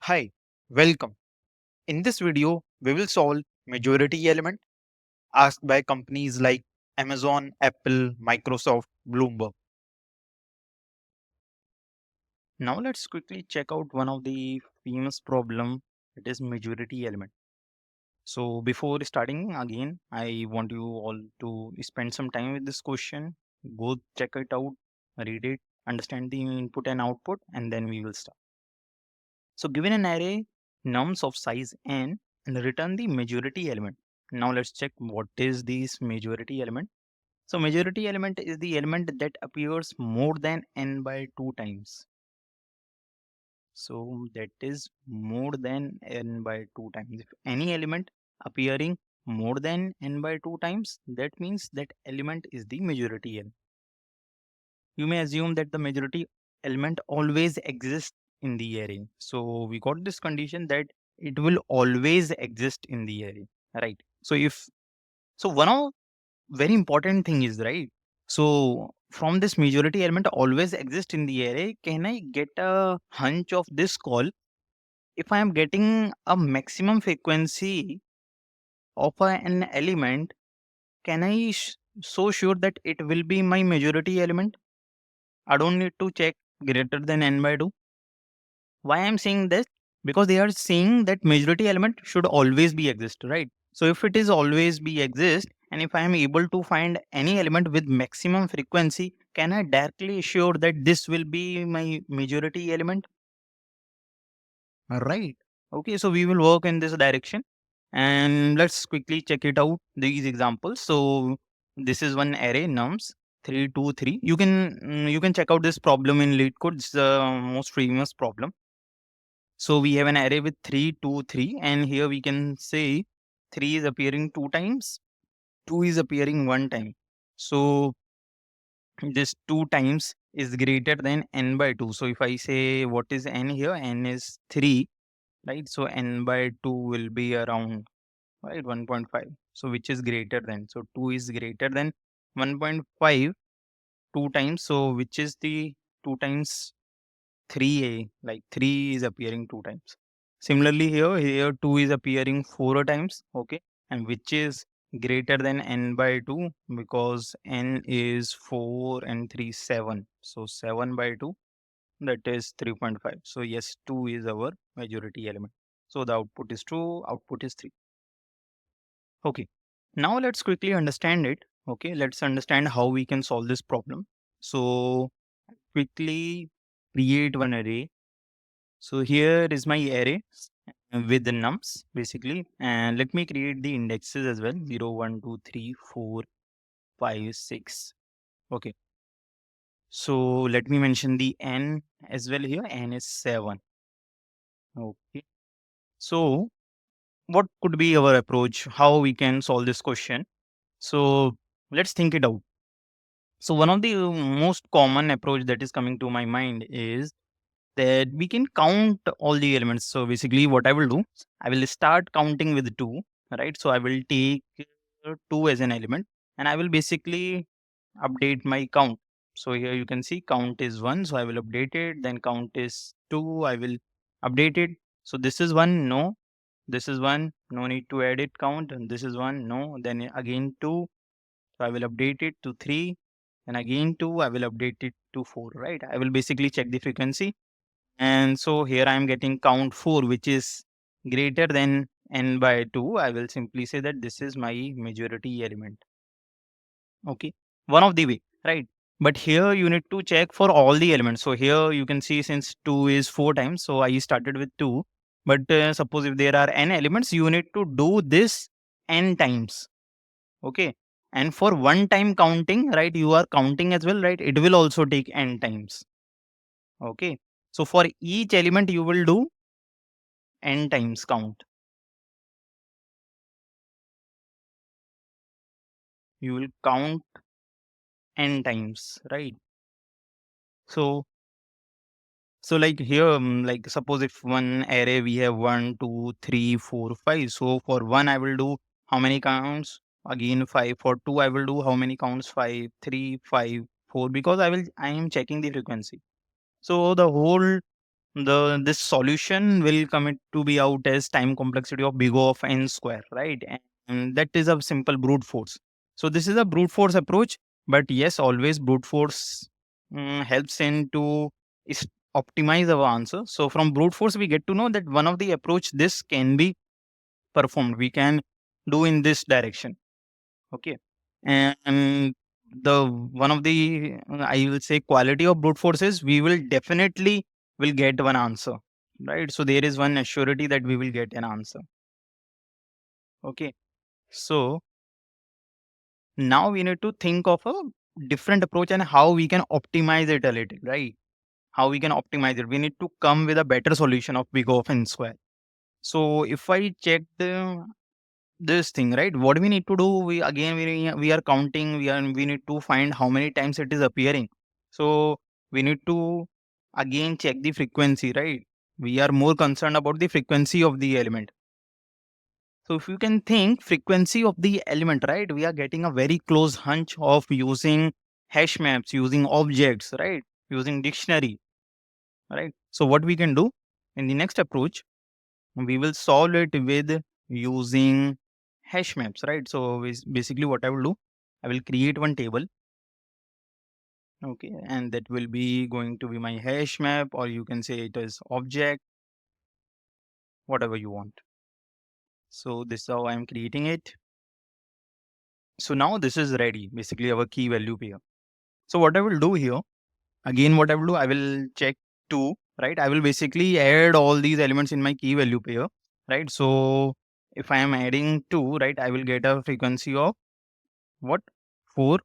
Hi, welcome. In this video, we will solve majority element asked by companies like Amazon, Apple, Microsoft, Bloomberg. Now let's quickly check out one of the famous problem, it is majority element. So before starting again, I want you all to spend some time with this question, go check it out, read it, understand the input and output, and then we will start. So given an array nums of size n and return the majority element. Now let's check what is this majority element. So majority element is the element that appears more than n by 2 times. So that is more than n by 2 times. If any element appearing more than n by 2 times, that means that element is the majority element. You may assume that the majority element always exists in the array. So we got this condition that it will always exist in the array, right? So one of very important thing is, right? So from this majority element always exist in the array, can I get a hunch of this call? If I am getting a maximum frequency of an element, can I so sure that it will be my majority element? I don't need to check greater than n by 2. Why I'm saying this? Because they are saying that majority element should always be exist, right? So if it is always be exist, and if I am able to find any element with maximum frequency, can I directly assure that this will be my majority element? Right. Okay, so we will work in this direction and let's quickly check it out these examples. So this is one array nums 3 2 3. You can check out this problem in LeetCode. It's the most famous problem. So we have an array with 3 2 3, and here we can say 3 is appearing 2 times, 2 is appearing 1 time. So this 2 times is greater than n by 2. So if I say what is n here, n is 3, right? So n by 2 will be around, right, 1.5. So which is greater than, so 2 is greater than 1.5 2 times. So which is the 2 times 3a, like 3 is appearing 2 times. Similarly here 2 is appearing 4 times, okay, and which is greater than n by 2 because n is 4 and 3 7. So 7 by 2, that is 3.5. So yes, 2 is our majority element. So the output is true, output is 3. Okay, now let's quickly understand it. Okay, let's understand how we can solve this problem. So quickly create one array. So here is my array with the nums basically, and let me create the indexes as well, 0 1 2 3 4 5 6. Okay, so let me mention the n as well here. N is 7. Okay, so what could be our approach, how we can solve this question? So let's think it out. So one of the most common approach that is coming to my mind is that we can count all the elements. So basically what I will do, I will start counting with 2, right? So I will take 2 as an element and I will basically update my count. So here you can see count is 1, so I will update it. Then count is 2, I will update it. So this is 1, no. This is 1, no need to edit count. And this is 1, no. Then again 2, so I will update it to 3. And again 2, I will update it to 4, right? I will basically check the frequency. And so here I am getting count 4, which is greater than n by 2. I will simply say that this is my majority element. Okay, one of the way, right? But here you need to check for all the elements. So here you can see since 2 is 4 times, so I started with 2. But suppose if there are n elements, you need to do this n times. Okay, and for one time counting, right, you are counting as well, right? It will also take n times. Okay, so for each element you will do n times count. You will count n times, right? So like here, like suppose if one array we have 1 2 3 4 5. So for 1 I will do how many counts? Again 5. For 2 I will do how many counts? 5 3 5 4, because I am checking the frequency. So the whole this solution will come it to be out as time complexity of big O of n square, right? And that is a simple brute force. So this is a brute force approach, but yes, always brute force helps in to is- optimize our answer. So from brute force, we get to know that one of the approach this can be performed. We can do in this direction. Okay. And the one of the I will say quality of brute force is we will definitely will get one answer. Right. So there is one assurity that we will get an answer. Okay. So now we need to think of a different approach and how we can optimize it a little, right? How we can optimize it. We need to come with a better solution of big O of n square. So if I check this thing, right, what we need to do, we are counting, we need to find how many times it is appearing. So we need to again check the frequency, right? We are more concerned about the frequency of the element. So if you can think frequency of the element, right, we are getting a very close hunch of using hash maps, using objects, right, using dictionary, right? So what we can do in the next approach, we will solve it with using hash maps, right? So basically what I will do, I will create one table. Okay, and that will be going to be my hash map, or you can say it is object, whatever you want. So this is how I'm creating it. So now this is ready, basically our key value pair. So what I will do here, again what I will do, I will check 2, right? I will basically add all these elements in my key value pair, right? So if I am adding 2, right, I will get a frequency of what, 4,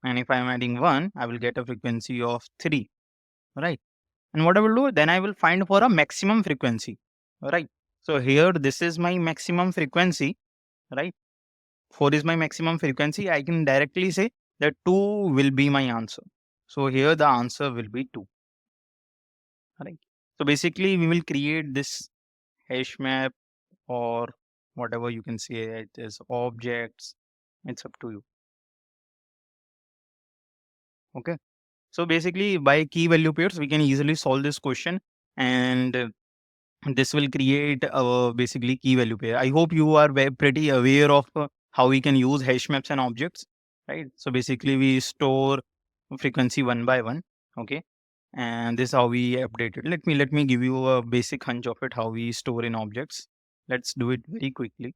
and if I am adding 1, I will get a frequency of 3, right? And what I will do, then I will find for a maximum frequency, right? So here this is my maximum frequency, right? 4 is my maximum frequency. I can directly say that 2 will be my answer. So here the answer will be 2, right? So basically we will create this hash map, or whatever you can say it is, objects, it's up to you. Okay. So basically, by key value pairs, we can easily solve this question, and this will create a basically key value pair. I hope you are pretty aware of how we can use hash maps and objects, right? So basically, we store frequency one by one. Okay, and this is how we update it. Let me give you a basic hunch of it how we store in objects. Let's do it very quickly.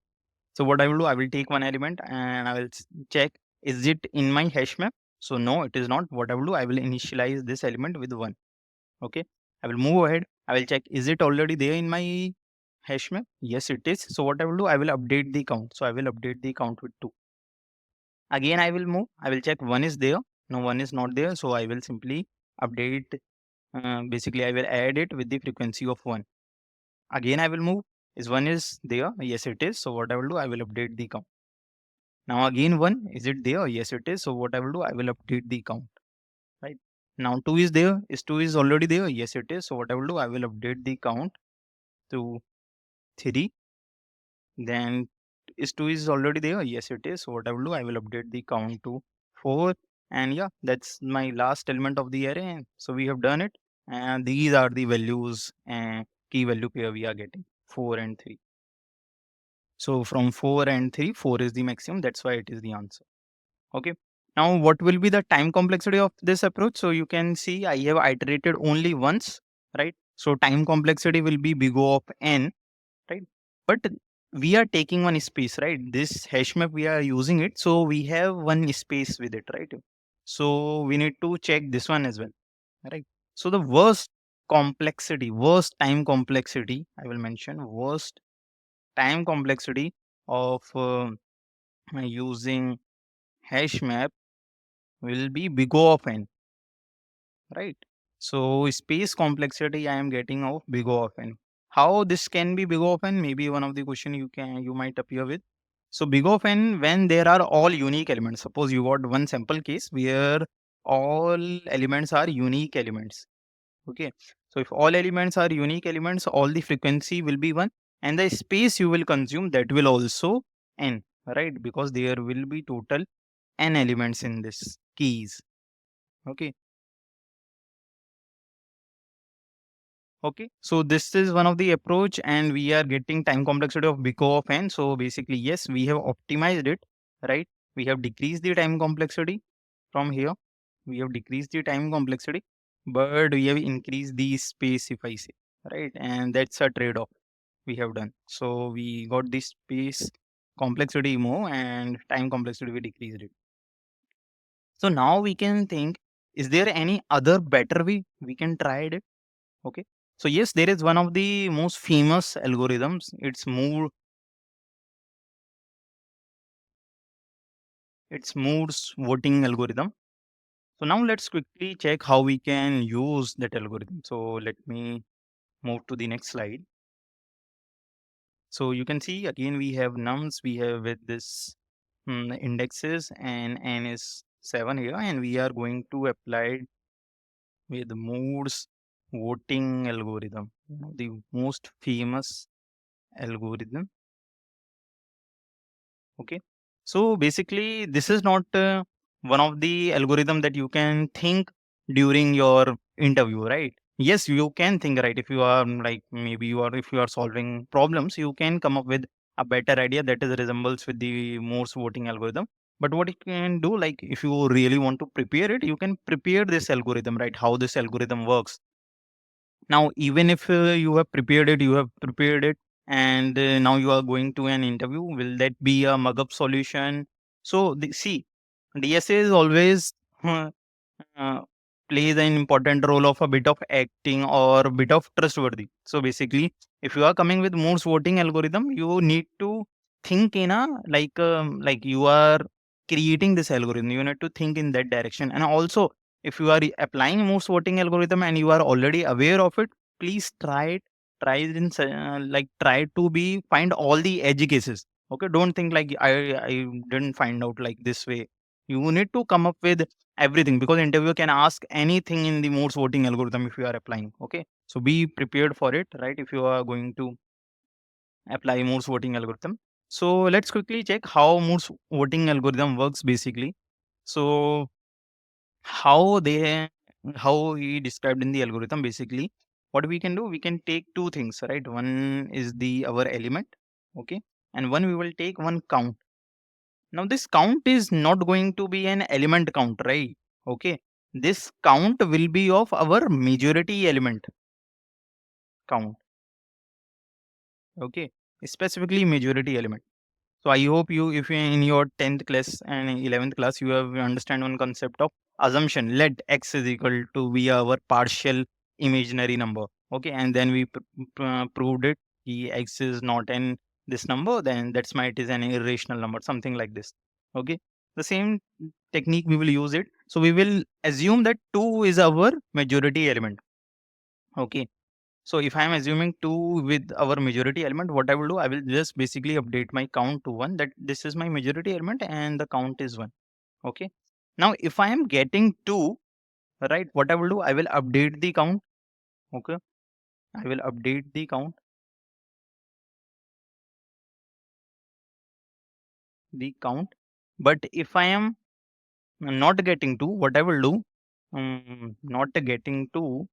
So what I will do, I will take one element and I will check, is it in my hash map? So no, it is not. What I will do, I will initialize this element with 1. Okay. I will move ahead. I will check, is it already there in my hash map? Yes, it is. So what I will do, I will update the count. So I will update the count with 2. Again, I will move. I will check 1 is there. No, 1 is not there. So I will simply update. Basically, I will add it with the frequency of 1. Again, I will move. Is 1 is there? Yes, it is. So what I will do, I will update the count. Now again 1, is it there? Yes, it is. So what I will do, I will update the count, right? Now 2 is there. Is 2 is already there? Yes, it is. So what I will do, I will update the count to 3. Then is 2 is already there? Yes, it is. So what I will do, I will update the count to 4. And yeah, that's my last element of the array. So we have done it. And these are the values and key value pair we are getting, 4 and 3. So from 4 and 3, 4 is the maximum. That's why it is the answer. Okay. Now, what will be the time complexity of this approach? So you can see I have iterated only once, right? So time complexity will be big O of n, right? But we are taking one space, right? This hash map we are using it, so we have one space with it, right? So we need to check this one as well, right? So the worst time complexity, I will mention worst time complexity of using hash map will be big O of n, right? So space complexity I am getting of big O of n. How this can be big O of n? Maybe one of the question you might appear with. So big O of n when there are all unique elements. Suppose you got one sample case where all elements are unique elements. Okay. So if all elements are unique elements, all the frequency will be 1, and the space you will consume that will also n, right? Because there will be total n elements in this keys. Okay. Okay, so this is one of the approach, and we are getting time complexity of big O of n. So basically, yes, we have optimized it, right? We have decreased the time complexity from here. We have decreased the time complexity, but we have increased the space, if I say, right? And that's a trade-off we have done. So we got this space complexity more and time complexity we decreased it. So now we can think, is there any other better way we can try it? Okay. So yes, there is one of the most famous algorithms. It's Moore's voting algorithm. So now let's quickly check how we can use that algorithm. So let me move to the next slide. So you can see again we have nums, we have with this indexes, and n is 7 here, and we are going to apply it with Moore's voting algorithm, the most famous algorithm. Okay. So basically, this is not one of the algorithm that you can think during your interview, right? Yes, you can think, right? If you are like maybe you are if you are solving problems, you can come up with a better idea that is resembles with the Morse voting algorithm. But what you can do, like if you really want to prepare it, you can prepare this algorithm, right? How this algorithm works. Now, even if you have prepared it, and now you are going to an interview, will that be a mug up solution? So, see, DSA is always uh, plays an important role of a bit of acting or a bit of trustworthy. So basically, if you are coming with Moore's voting algorithm, you need to think in a like you are creating this algorithm. You need to think in that direction. And also, if you are applying Moore's voting algorithm and you are already aware of it, please try it. Try it in like try to be find all the edge cases. Okay, don't think like I didn't find out like this way. You need to come up with everything, because interviewer can ask anything in the Moore's voting algorithm if you are applying. Okay, so be prepared for it, right? If you are going to apply Moore's voting algorithm. So let's quickly check how Moore's voting algorithm works basically. So how they how he described in the algorithm basically, what we can do, we can take two things, right? One is the our element, okay, and one we will take one count. Now, this count is not going to be an element count, right? Okay. This count will be of our majority element count. Okay. Specifically majority element. So I hope you, if you in your 10th class and 11th class, you have understand one concept of assumption. Let x is equal to be our partial imaginary number. Okay. And then we proved it. The x is not an this number, then that's why it is an irrational number, something like this. Okay. The same technique we will use it. So we will assume that 2 is our majority element. Okay. So if I am assuming 2 with our majority element, what I will do, I will just basically update my count to 1, that this is my majority element and the count is 1. Okay. Now if I am getting 2, right, what I will do, I will update the count. Okay. I will update the count. But if I am not getting 2, what I will do, not getting 2,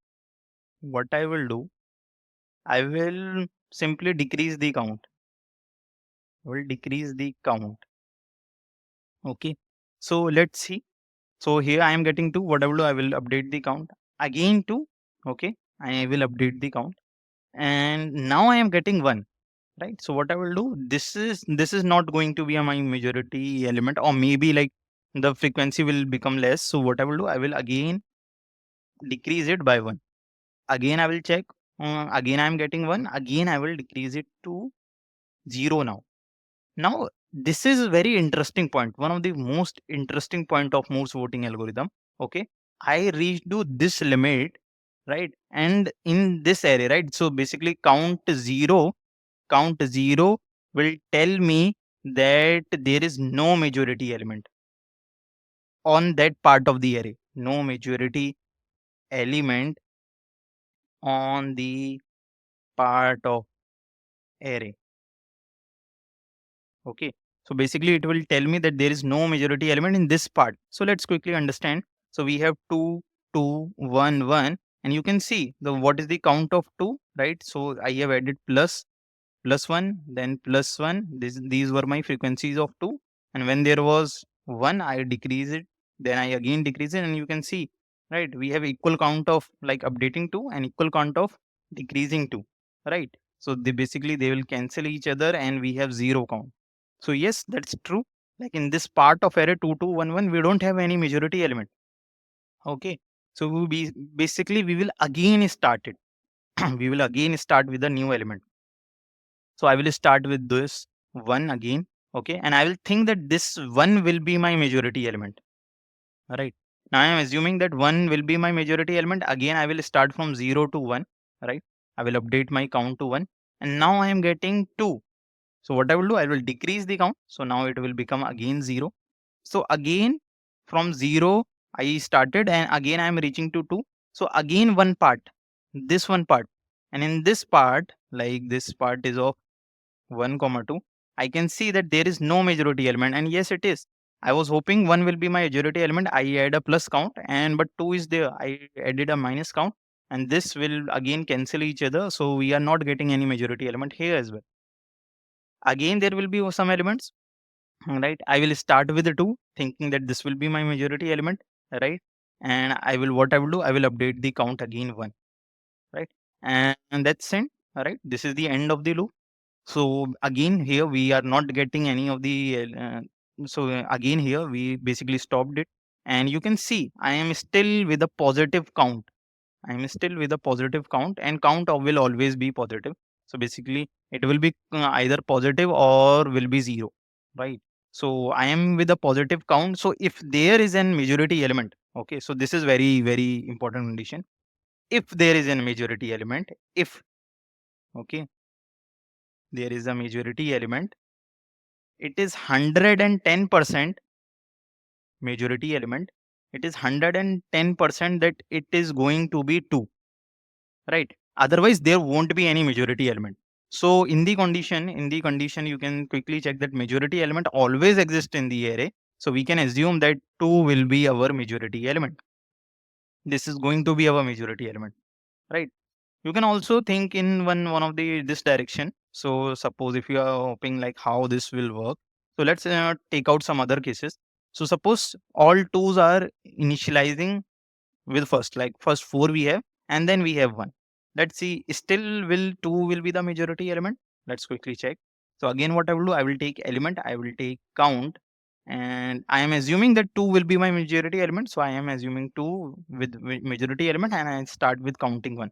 what I will do, I will simply decrease the count. I will decrease the count. Okay. So let's see. So here I am getting 2. What I will do, I will update the count again 2. Okay. I will update the count. And now I am getting 1. Right. So what I will do, this is not going to be my majority element, or maybe like the frequency will become less. So what I will do, I will again decrease it by 1. Again I will check. Again I am getting 1. Again I will decrease it to 0 now. Now, this is a very interesting point. One of the most interesting point of Moore's voting algorithm. Okay, I reached to this limit, right? And in this area, right? So basically, count zero will tell me that there is no majority element on that part of the array. No majority element on the part of array. Okay. So basically it will tell me that there is no majority element in this part. So let's quickly understand. So we have 2, 2, 1, 1. and you can see what is the count of 2, right? So I have added plus 1, then plus 1. These were my frequencies of 2. And when there was 1, I decrease it. Then I again decrease it. And you can see, right, we have equal count of like updating 2 and equal count of decreasing 2, right? So they will cancel each other and we have 0 count. So yes, that's true. Like in this part of array 2211, we don't have any majority element. Okay. So basically we will again start it. We will again start with a new element. So I will start with this 1 again. Okay. And I will think that this 1 will be my majority element. Right. Now I am assuming that 1 will be my majority element. Again, I will start from 0 to 1. Right. I will update my count to 1. And now I am getting 2. So what I will do, I will decrease the count. So now it will become again 0. So again from 0, I started and again I am reaching to 2. So again one part, this one part. And in this part, like this part is of 1 comma 2, I can see that there is no majority element, and yes it is. I was hoping 1 will be my majority element. I add a plus count, and but 2 is there. I added a minus count, and this will again cancel each other. So we are not getting any majority element here as well. Again there will be some elements, right? I will start with the 2 thinking that this will be my majority element, right? And what I will do, I will update the count again 1, right? And that's it. All right, this is the end of the loop. So again here we are not getting any of the again here we basically stopped it, and you can see I am still with a positive count. I am still with a positive count, and count will always be positive. So basically it will be either positive or will be 0, right? So I am with a positive count. So if there is an majority element, okay, so this is very very important condition. If there is a majority element, if okay, there is a majority element, it is 110% majority element. It is 110% that it is going to be 2, right? Otherwise there won't be any majority element. So in the condition you can quickly check that majority element always exists in the array. So we can assume that 2 will be our majority element. This is going to be our majority element, right? You can also think in one of the this direction. So suppose if you are hoping like how this will work, so let's take out some other cases. So suppose all 2's are initializing with first, like first 4 we have and then we have 1. Let's see, still will 2 will be the majority element. Let's quickly check. So again what I will do, I will take element, I will take count, and I am assuming that 2 will be my majority element. So I am assuming 2 with majority element, and I start with counting 1.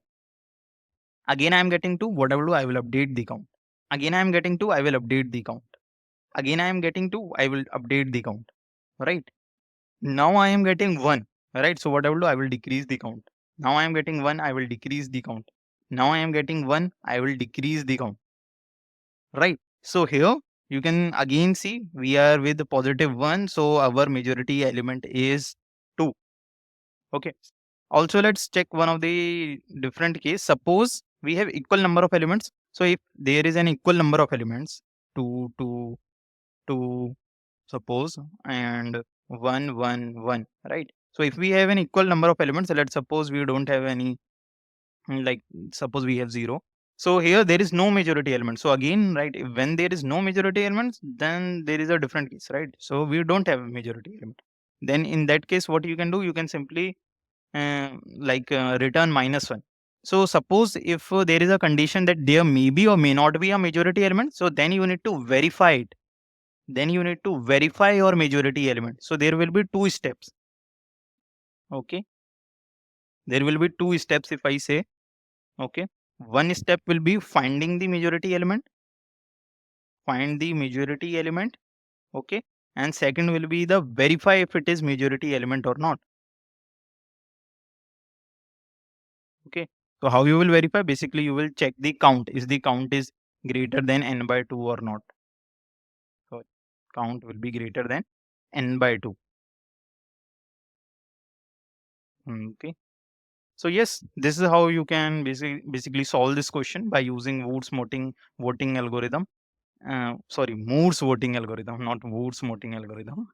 Again I am getting 2. What I will do, I will update the count. Again I am getting 2. I will update the count. Again I am getting 2. I will update the count. Right. Now I am getting 1. Right. So what I will do, I will decrease the count. Now I am getting 1. I will decrease the count. Now I am getting 1. I will decrease the count. Right. So here you can again see we are with the positive 1. So our majority element is 2. Okay. Also, let's check one of the different case. Suppose we have equal number of elements. So if there is an equal number of elements, 2, 2, 2, suppose, and 1, 1, 1, right? So if we have an equal number of elements, let's suppose we don't have any, like suppose we have 0. So here there is no majority element. So again, right, when there is no majority elements, then there is a different case, right? So we don't have a majority element. Then in that case, what you can do, you can simply return -1. So suppose if there is a condition that there may be or may not be a majority element, so then you need to verify it. Then you need to verify your majority element. So there will be 2 steps. Okay. There will be 2 steps if I say, okay. One step will be finding the majority element. Find the majority element. Okay. And second will be the verify if it is majority element or not. Okay. So how you will verify? Basically, you will check the count. Is the count is greater than n by 2 or not? So count will be greater than n by 2. Okay. So yes, this is how you can basically solve this question by using Woods voting algorithm. Sorry, Moore's voting algorithm, not Woods voting algorithm.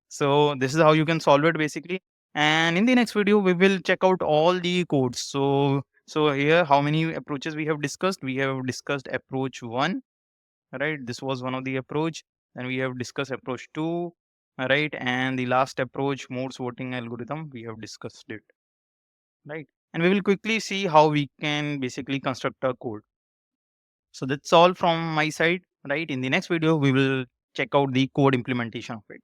So this is how you can solve it basically. And in the next video, we will check out all the codes. So here, how many approaches we have discussed? We have discussed approach 1, right? This was one of the approach. Then we have discussed approach 2, right? And the last approach, Morse voting algorithm, we have discussed it, right? And we will quickly see how we can basically construct a code. So that's all from my side, right? In the next video, we will check out the code implementation of it.